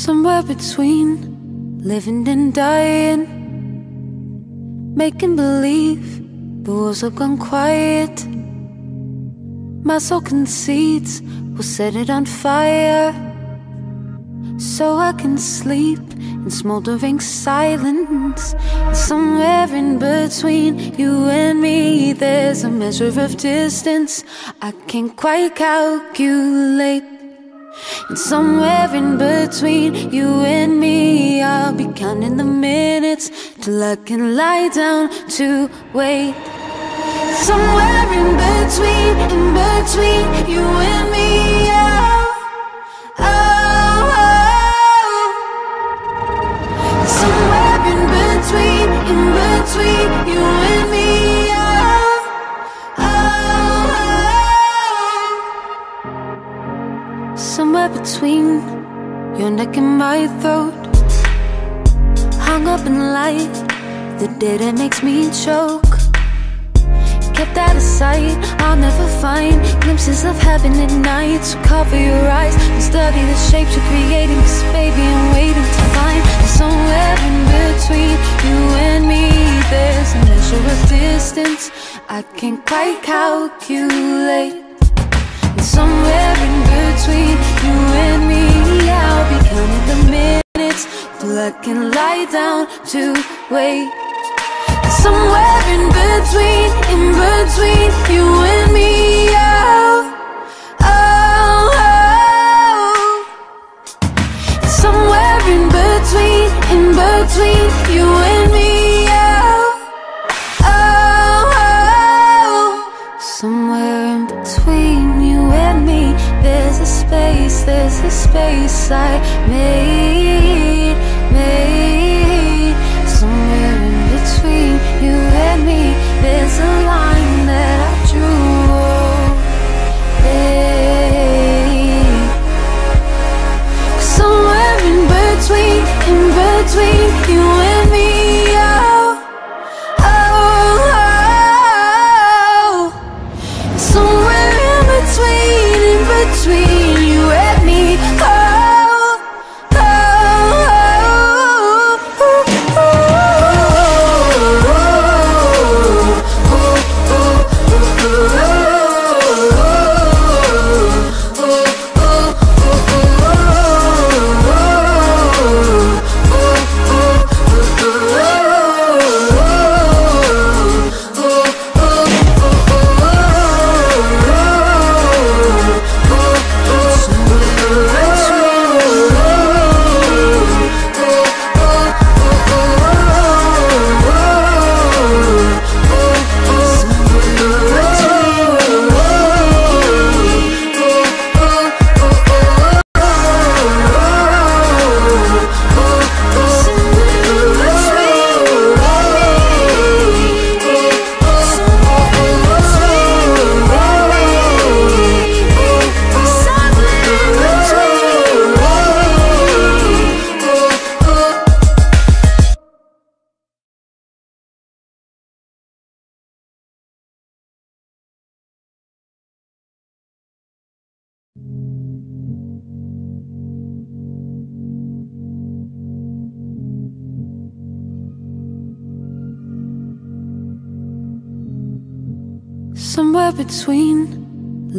Somewhere between living and dying, making believe the walls have gone quiet. My soul concedes, we'll set it on fire, so I can sleep in smoldering silence. And somewhere in between you and me, there's a measure of distance I can't quite calculate. And somewhere in between you and me, I'll be counting the minutes till I can lie down to wait. Somewhere in between you and me, oh, oh, oh. Somewhere in between you and me, oh, oh, oh. Somewhere between your neck and my throat, hung up in light, the day that makes me choke. Kept out of sight, I'll never find glimpses of heaven at night. So cover your eyes and study the shapes you're creating, 'cause baby, I'm waiting to find somewhere in between you and me. There's a measure of distance I can't quite calculate. And somewhere in between you and me, I'll be counting the minutes till I can lie down to wait. Somewhere in between you and me, oh, oh, oh. Somewhere in between you and me, oh, oh, oh. Somewhere in between you and me, there's a space I made. Somewhere in between you and me, there's a line that I drew, hey. Somewhere in between you and me, oh, oh, oh. Somewhere in between you and me, oh. Somewhere between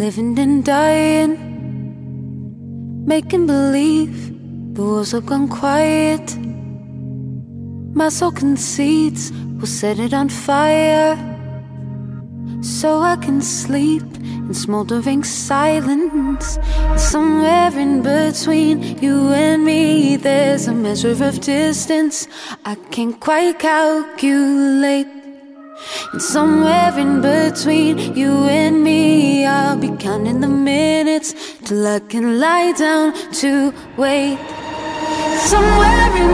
living and dying, making believe the walls have gone quiet. My soul concedes, we'll set it on fire, so I can sleep in smoldering silence. And somewhere in between you and me, there's a measure of distance I can't quite calculate. And somewhere in between you and me, I'll be counting the minutes till I can lie down to wait. Somewhere in